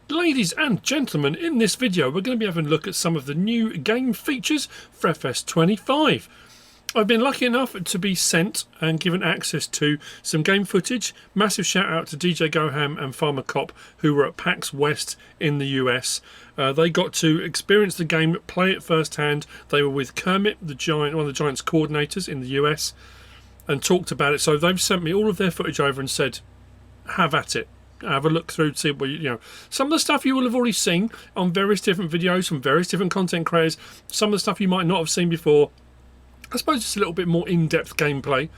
Ladies and gentlemen, in this video we're going to be having a look at some of the new game features for FS25. I've been lucky enough to be sent and given access to some game footage. Massive shout out to DJGoham and Farmer Cop, who were at PAX West in the US. They got to experience the game, play it firsthand. They were with Kermit, the Giant, one of the Giants coordinators in the US, and talked about it. So they've sent me all of their footage over and said, have at it. Have a look through to see what you know. Some of the stuff you will have already seen on various different videos from various different content creators. Some of the stuff you might not have seen before. I suppose it's a little bit more in-depth gameplay.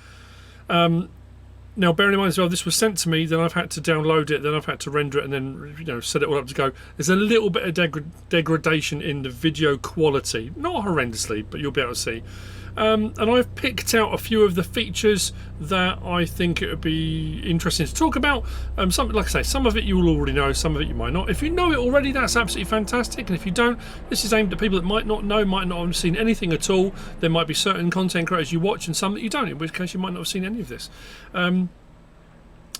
Now, bearing in mind as well, this was sent to me, then I've had to download it, then I've had to render it, and then set it all up to go. There's a little bit of degradation in the video quality, not horrendously, but you'll be able to see. And I've picked out a few of the features that I think it would be interesting to talk about. Some, like I say, some of it you will already know, some of it you might not. If you know it already, that's absolutely fantastic. And if you don't, this is aimed at people that might not know, might not have seen anything at all. There might be certain content creators you watch and some that you don't, in which case you might not have seen any of this.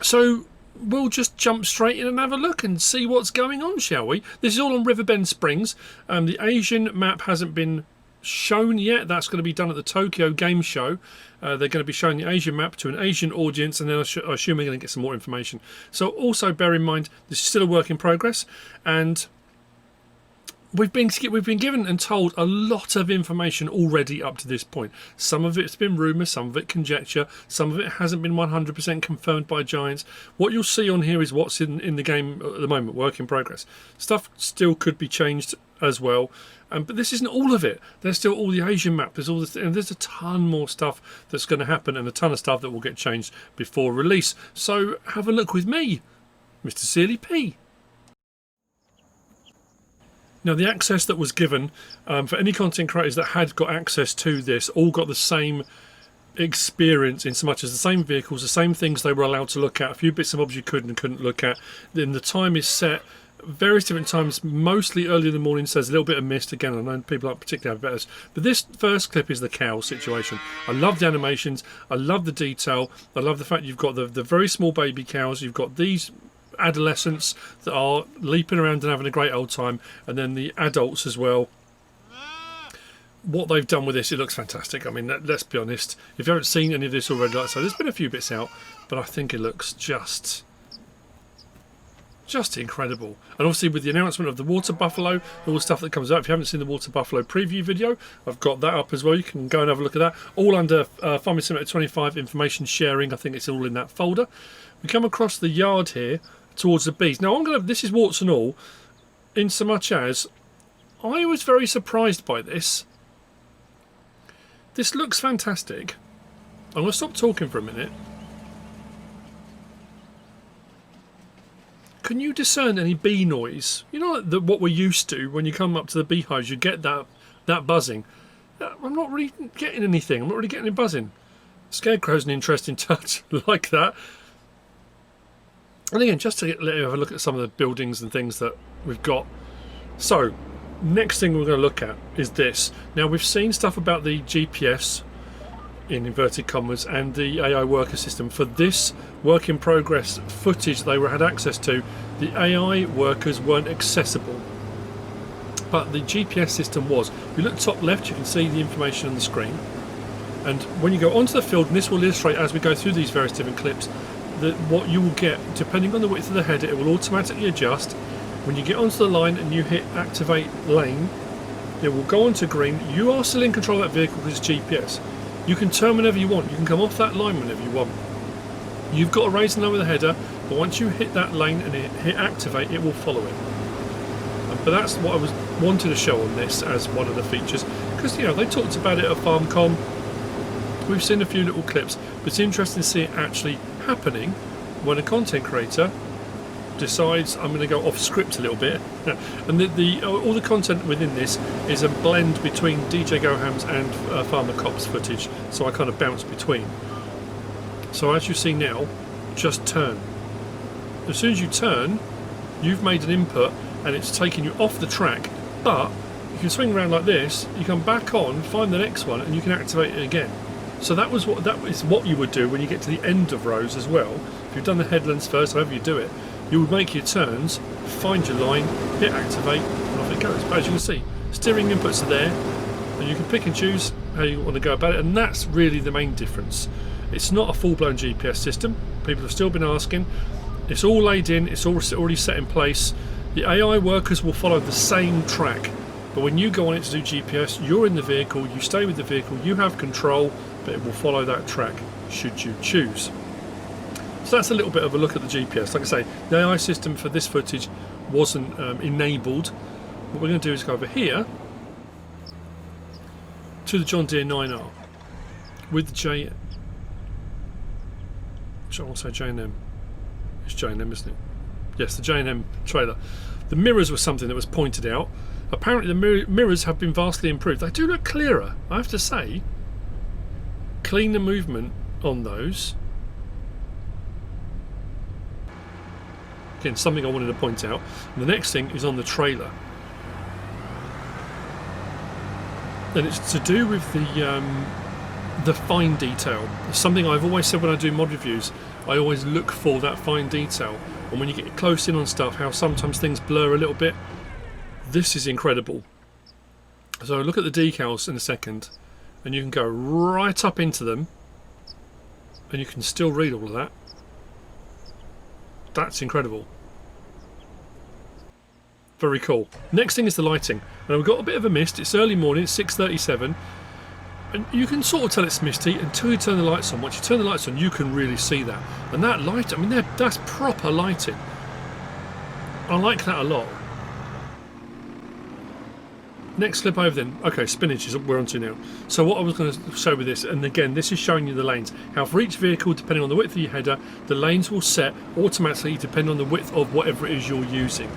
So we'll just jump straight in and have a look and see what's going on, shall we? This is all on Riverbend Springs. The Asian map hasn't been shown yet. That's going to be done at the Tokyo Game Show. They're going to be showing the Asian map to an Asian audience, and then I assume we're going to get some more information. So also bear in mind this is still a work in progress, and we've been given and told a lot of information already up to this point. Some of it's been rumour, some of it conjecture, some of it hasn't been 100% confirmed by Giants. What you'll see on here is what's in the game at the moment, work in progress. Stuff still could be changed as well, but this isn't all of it. There's still all the Asian map, there's all and there's a ton more stuff that's going to happen, and a ton of stuff that will get changed before release. So have a look with me, MrSealyp. Now, the access that was given for any content creators that had got access to this all got the same experience, in so much as the same vehicles, the same things they were allowed to look at, a few bits and bobs you could and couldn't look at. Then the time is set various different times, mostly early in the morning, so there's a little bit of mist. Again, I know people aren't particularly better, but this first clip is the cow situation. I love the animations, I love the detail, I love the fact you've got the very small baby cows, you've got these adolescents that are leaping around and having a great old time, and then the adults as well. What they've done with this, it looks fantastic. I mean, let's be honest, if you haven't seen any of this already, like I say, there's been a few bits out, but I think it looks just incredible. And obviously with the announcement of the water buffalo, all the stuff that comes out, if you haven't seen the water buffalo preview video, I've got that up as well. You can go and have a look at that, all under Farming Simulator 25 information sharing. I think it's all in that folder. We come across the yard here towards the bees. Now this is warts and all, in so much as I was very surprised by this. This looks fantastic. I'm going to stop talking for a minute. Can you discern any bee noise? You know what we're used to when you come up to the beehives, you get that buzzing. I'm not really getting anything. I'm not really getting any buzzing. Scarecrow's an interesting touch like that. And again, just to let you have a look at some of the buildings and things that we've got. So, next thing we're going to look at is this. Now, we've seen stuff about the GPS, in inverted commas, and the AI worker system. For this work in progress footage they had access to, the AI workers weren't accessible, but the GPS system was. If you look top left, you can see the information on the screen, and when you go onto the field, and this will illustrate as we go through these various different clips, that what you will get, depending on the width of the header, it will automatically adjust. When you get onto the line and you hit activate lane, it will go onto green. You are still in control of that vehicle because it's GPS. You can turn whenever you want. You can come off that line whenever you want. You've got to raise the number of the header, but once you hit that lane and hit activate, it will follow it. But that's what I wanted to show on this as one of the features, because they talked about it at FarmCom. We've seen a few little clips, but it's interesting to see it actually happening when a content creator decides I'm going to go off script a little bit. And all the content within this is a blend between DJGoham's and Farmer Cop's footage, so I kind of bounce between. So as you see now, just turn. As soon as you turn, you've made an input and it's taking you off the track, but you can swing around like this, you come back on, find the next one, and you can activate it again. So that is what you would do when you get to the end of rows as well. If you've done the headlands first, however you do it, you would make your turns, find your line, hit activate, and off it goes. But as you can see, steering inputs are there, and you can pick and choose how you want to go about it, and that's really the main difference. It's not a full-blown GPS system. People have still been asking. It's all laid in, it's all already set in place. The AI workers will follow the same track, but when you go on it to do GPS, you're in the vehicle, you stay with the vehicle, you have control, but it will follow that track should you choose. So that's a little bit of a look at the GPS. Like I say, the AI system for this footage wasn't enabled. What we're going to do is go over here to the John Deere 9R with the J. I want to say J&M. It's J&M, isn't it? Yes, the J&M trailer. The mirrors were something that was pointed out. Apparently the mirrors have been vastly improved. They do look clearer, I have to say. Cleaner movement on those. Again, something I wanted to point out. And the next thing is on the trailer. And it's to do with the fine detail. It's something I've always said when I do mod reviews. I always look for that fine detail. And when you get close in on stuff, how sometimes things blur a little bit. This is incredible. So look at the decals in a second, and you can go right up into them, and you can still read all of that. That's incredible. Very cool. Next thing is the lighting. Now we've got a bit of a mist. It's early morning, it's 6:37. And you can sort of tell it's misty until you turn the lights on. Once you turn the lights on, you can really see that. And that light, I mean, that's proper lighting. I like that a lot. Next clip over then. Okay, Spinach is what we're on to now. So what I was going to show with this, and again, this is showing you the lanes. How for each vehicle, depending on the width of your header, the lanes will set automatically depending on the width of whatever it is you're using.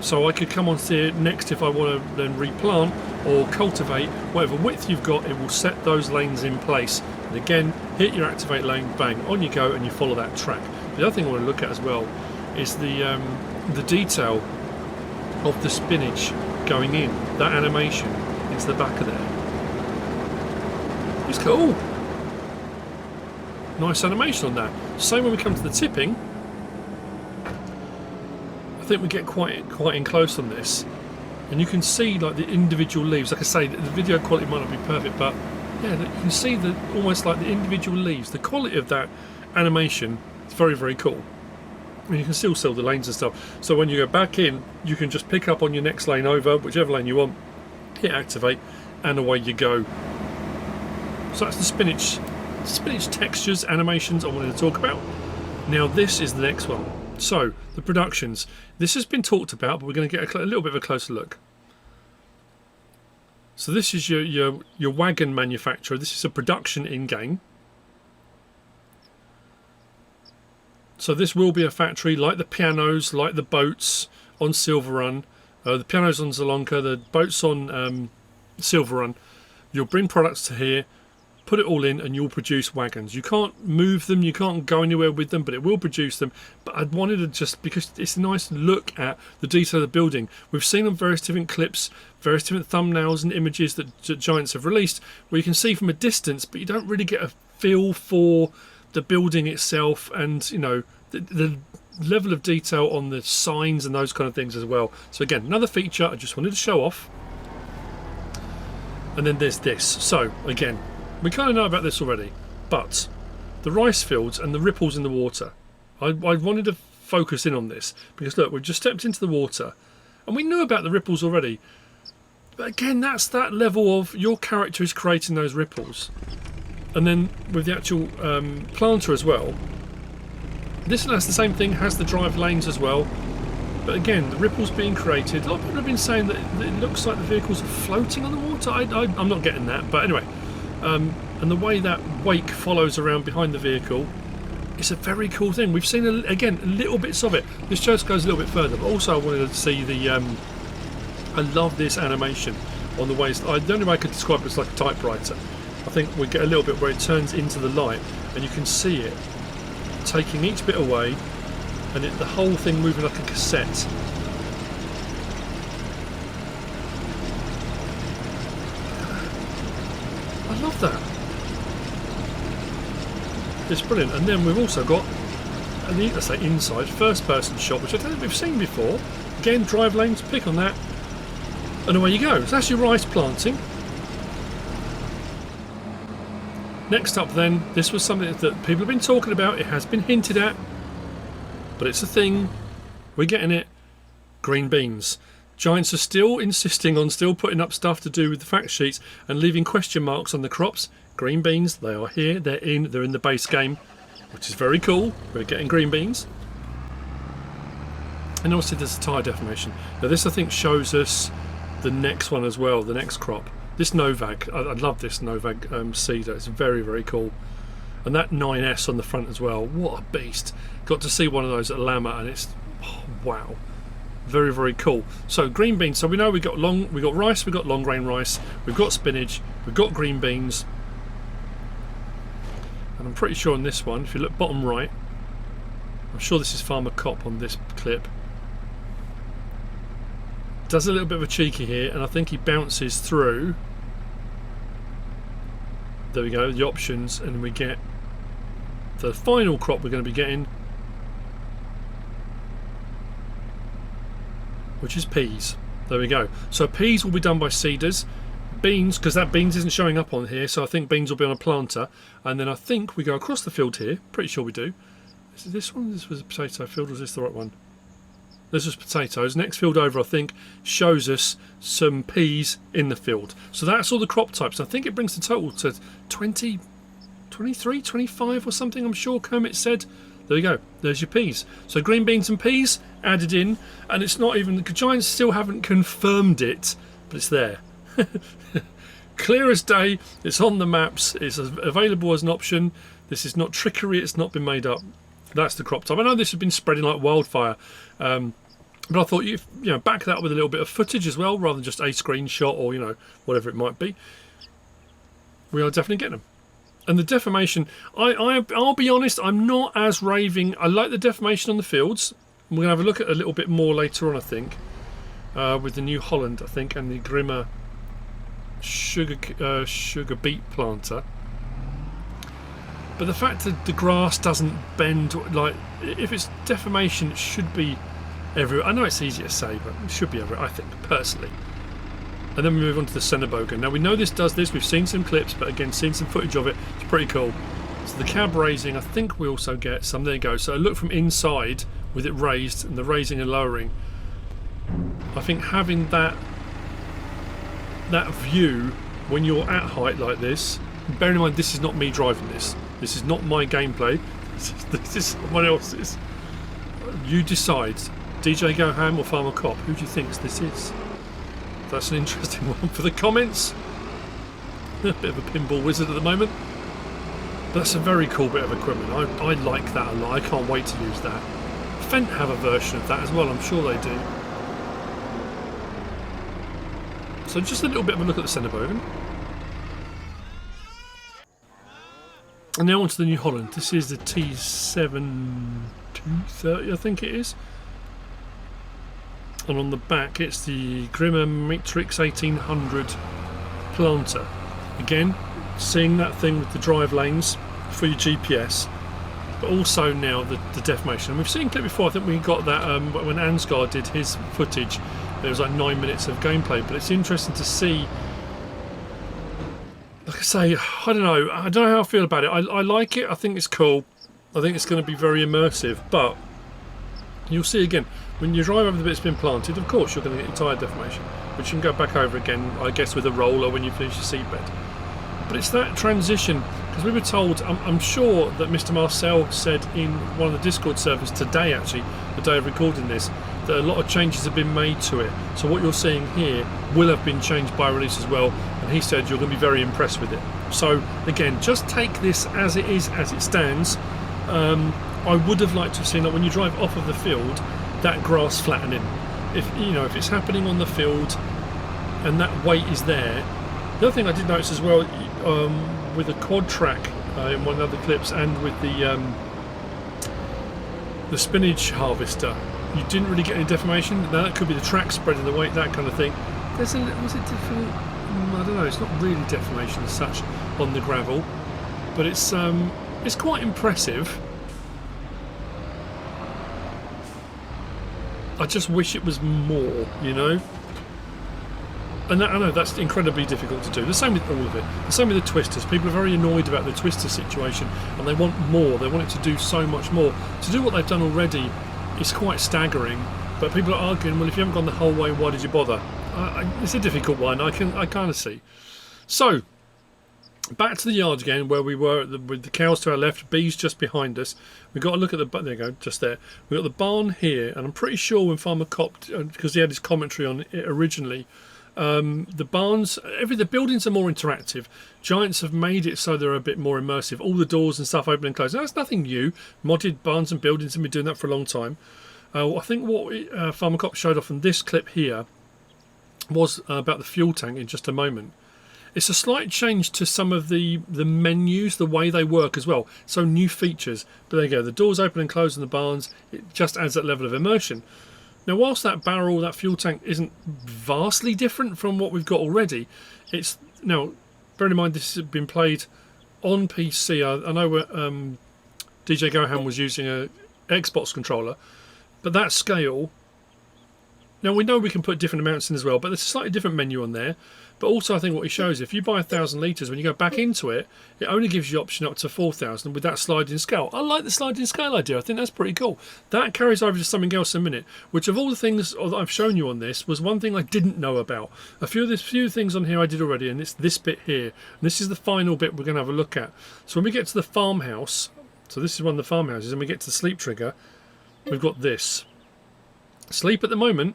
So I could come on to here next if I want to then replant or cultivate, whatever width you've got, it will set those lanes in place. And again, hit your activate lane, bang, on you go, and you follow that track. The other thing I want to look at as well is the detail of the spinach going in, that animation into the back of there. It's cool. Nice animation on that. Same when we come to the tipping. I think we get quite in close on this, and you can see like the individual leaves. Like I say, the video quality might not be perfect, but yeah, you can see the almost like the individual leaves. The quality of that animation is very, very cool. And you can still see the lanes and stuff. So when you go back in, you can just pick up on your next lane over, whichever lane you want, hit activate, and away you go. So that's the spinach textures, animations I wanted to talk about. Now this is the next one. So the productions. This has been talked about, but we're going to get a little bit of a closer look. So this is your wagon manufacturer. This is a production in-game. So this will be a factory like the pianos, like the boats on Silver Run. The pianos on Zalonka, the boats on Silver Run. You'll bring products to here, put it all in, and you'll produce wagons. You can't move them, you can't go anywhere with them, but it will produce them. But I wanted to just, because it's a nice look at the detail of the building. We've seen on various different clips, various different thumbnails and images that Giants have released, where you can see from a distance, but you don't really get a feel for the building itself, and you know the level of detail on the signs and those kind of things as well. So again, another feature I just wanted to show off. And then there's this. So again, we kind of know about this already, but the rice fields and the ripples in the water. I wanted to focus in on this because look, we've just stepped into the water and we knew about the ripples already. But again, that's that level of your character is creating those ripples. And then with the actual planter as well, this one has the same thing, has the drive lanes as well. But again, the ripples being created. A lot of people have been saying that it looks like the vehicles are floating on the water. I'm not getting that, but anyway. And the way that wake follows around behind the vehicle, it's a very cool thing. We've seen, again, little bits of it. This just goes a little bit further, but also I wanted to see the... I love this animation on the ways... The only way I could describe it is like a typewriter. I think we get a little bit where it turns into the light, and you can see it taking each bit away, and the whole thing moving like a cassette. I love that. It's brilliant. And then we've also got I say inside, first person shot, which I don't think we've seen before. Again, drive lanes, pick on that, and away you go. So that's your rice planting. Next up then, this was something that people have been talking about, it has been hinted at, but it's a thing, we're getting it, green beans. Giants are still insisting on still putting up stuff to do with the fact sheets and leaving question marks on the crops. Green beans, they are here, they're in the base game, which is very cool. We're getting green beans. And also there's a tyre deformation. Now this I think shows us the next one as well, the next crop. This Novak, I love this Novak seeder, it's very, very cool. And that 9S on the front as well, what a beast. Got to see one of those at Lama and it's, oh, wow. Very, very cool. So green beans, so we know we got rice, we've got long grain rice, we've got spinach, we've got green beans. And I'm pretty sure on this one, if you look bottom right, I'm sure this is Farmer Cop on this clip. Does a little bit of a cheeky here, and I think he bounces through. There we go, the options, and we get the final crop we're going to be getting, which is peas. There we go. So peas will be done by seeders. Beans, because that beans isn't showing up on here, so I think beans will be on a planter. And then I think we go across the field here. Pretty sure we do. Is this one? This was a potato field, or was this the right one? This was potatoes. Next field over, I think, shows us some peas in the field. So that's all the crop types. I think it brings the total to 20, 23, 25 or something, I'm sure Kermit said. There you go. There's your peas. So green beans and peas added in. And it's not even... The Giants still haven't confirmed it, but it's there. Clear as day. It's on the maps. It's available as an option. This is not trickery. It's not been made up. That's the crop type. I know this has been spreading like wildfire. But I thought you know, back that up with a little bit of footage as well, rather than just a screenshot or, you know, whatever it might be. We are definitely getting them. And the deformation, I'll be honest, I'm not as raving. I like the deformation on the fields. We're going to have a look at a little bit more later on, I think, with the New Holland, I think, and the Grimmer sugar beet planter. But the fact that the grass doesn't bend, like, if it's deformation, it should be everywhere. I know it's easy to say, but it should be everywhere, I think, personally. And then we move on to the Senebogen. Now we know this does this, we've seen some clips, but again, seen some footage of it, it's pretty cool. So the cab raising, I think we also get some, there you go. So look from inside with it raised, and the raising and lowering. I think having that view when you're at height like this, bearing in mind this is not me driving this is not my gameplay, this is someone else's. You decide, DJGoham or Farmer Cop, who do you think this is? That's an interesting one for the comments. A bit of a pinball wizard at the moment. But that's a very cool bit of equipment. I like that a lot. I can't wait to use that. Fendt have a version of that as well, I'm sure they do. So just a little bit of a look at the Senebogen. And now onto the New Holland. This is the T7230, I think it is. And on the back it's the Grimmer Matrix 1800 planter. Again, seeing that thing with the drive lanes for your GPS, but also now the deformation. And we've seen a clip before, I think we got that when Ansgar did his footage, there was like 9 minutes of gameplay, but it's interesting to see. Like I say, I don't know how I feel about it. I like it, I think it's cool, I think it's going to be very immersive, but you'll see again, when you drive over the bit that's been planted, of course you're going to get your tyre deformation, which you can go back over again, I guess, with a roller when you finish your seatbed. But it's that transition, because we were told, I'm sure that Mr. Marcel said in one of the Discord servers today, actually, the day of recording this, that a lot of changes have been made to it. So what you're seeing here will have been changed by release as well, and he said you're going to be very impressed with it. So again, just take this as it is, as it stands. I would have liked to have seen that when you drive off of the field, that grass flattening. If it's happening on the field and that weight is there. The other thing I did notice as well, with the quad track in one of the other clips, and with the spinach harvester, you didn't really get any deformation. Now that could be the track spreading the weight, that kind of thing. There's a little, was it different? I don't know. It's not really deformation as such on the gravel, but it's quite impressive. I just wish it was more, you know. And that, I know that's incredibly difficult to do. The same with all of it. The same with the twisters. People are very annoyed about the twister situation, and they want more. They want it to do so much more. To do what they've done already is quite staggering. But people are arguing, well, if you haven't gone the whole way, why did you bother? It's a difficult one. I kind of see. So back to the yard again, where we were with the cows to our left, bees just behind us. We've got to look at the, there you go, just there. We've got the barn here, and I'm pretty sure when Farmer Cop, because he had his commentary on it originally, the barns, the buildings are more interactive. Giants have made it so they're a bit more immersive. All the doors and stuff open and close. Now, that's nothing new. Modded barns and buildings have been doing that for a long time. I think what Farmer Cop showed off in this clip here was about the fuel tank in just a moment. It's a slight change to some of the menus, the way they work as well. So new features. But there you go. The doors open and close in the barns. It just adds that level of immersion. Now, whilst that barrel, that fuel tank, isn't vastly different from what we've got already, it's now, bear in mind this has been played on PC. I know DJGoham was using a Xbox controller, but that scale. Now we know we can put different amounts in as well, but there's a slightly different menu on there. But also, I think what he shows, if you buy 1,000 litres, when you go back into it, it only gives you option up to 4,000 with that sliding scale. I like the sliding scale idea. I think that's pretty cool. That carries over to something else in a minute, which of all the things that I've shown you on this was one thing I didn't know about. A few things on here I did already, and it's this bit here. And this is the final bit we're going to have a look at. So when we get to the farmhouse, so this is one of the farmhouses, and we get to the sleep trigger, we've got this. Sleep at the moment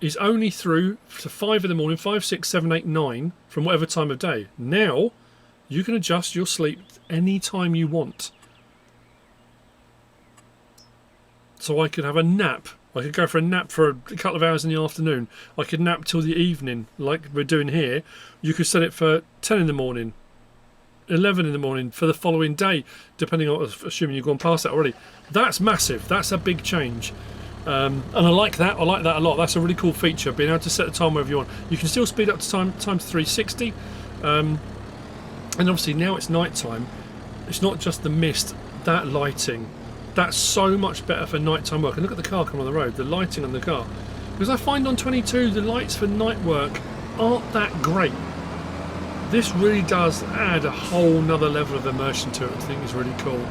is only through to 5 in the morning, 5, 6, 7, 8, 9 from whatever time of day. Now you can adjust your sleep any time you want. So I could have a nap. I could go for a nap for a couple of hours in the afternoon. I could nap till the evening like we're doing here. You could set it for 10 in the morning, 11 in the morning for the following day, depending on, assuming you've gone past that already. That's massive. That's a big change. And I like that. I like that a lot. That's a really cool feature, being able to set the time wherever you want. You can still speed up to time to 360. And obviously now it's night time. It's not just the mist. That lighting, that's so much better for nighttime work. And look at the car coming on the road. The lighting on the car, because I find on 22 the lights for night work aren't that great. This really does add a whole nother level of immersion to it. I think it's really cool.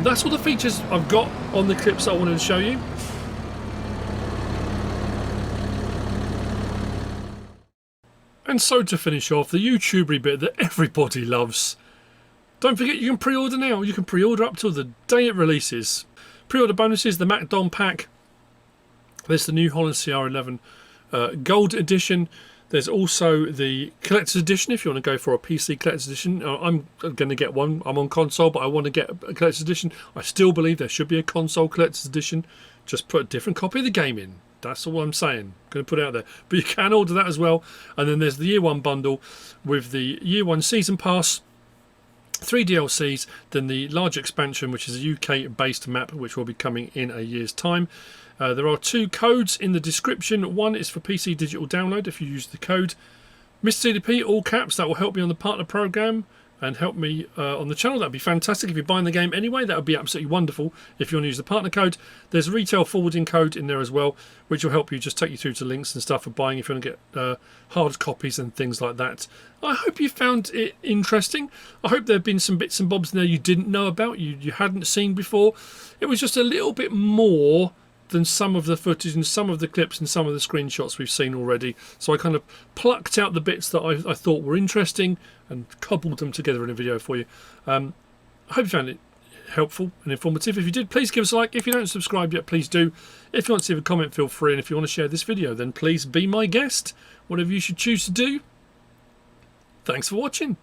That's all the features I've got on the clips that I wanted to show you. And so to finish off, the YouTubery bit that everybody loves. Don't forget you can pre-order now. You can pre-order up till the day it releases. Pre-order bonuses, the MacDon pack. There's the New Holland CR11 Gold Edition. There's also the Collector's Edition if you want to go for a PC Collector's Edition. I'm going to get one. I'm on console, but I want to get a Collector's Edition. I still believe there should be a console Collector's Edition. Just put a different copy of the game in. That's all I'm saying. Going to put it out there. But you can order that as well. And then there's the Year 1 bundle with the Year 1 Season Pass, 3 DLCs, then the large expansion, which is a UK-based map, which will be coming in a year's time. There are 2 codes in the description. One is for PC digital download if you use the code MrSealyp, all caps. That will help me on the partner program and help me on the channel. That'd be fantastic. If you're buying the game anyway, that would be absolutely wonderful if you want to use the partner code. There's a retail forwarding code in there as well, which will help you, just take you through to links and stuff for buying if you want to get hard copies and things like that. I hope you found it interesting. I hope there have been some bits and bobs in there you didn't know about, you hadn't seen before. It was just a little bit more than some of the footage and some of the clips and some of the screenshots we've seen already. So I kind of plucked out the bits that I thought were interesting and cobbled them together in a video for you. I hope you found it helpful and informative. If you did, please give us a like. If you don't subscribe yet, please do. If you want to leave a comment, feel free. And if you want to share this video, then please be my guest. Whatever you should choose to do. Thanks for watching.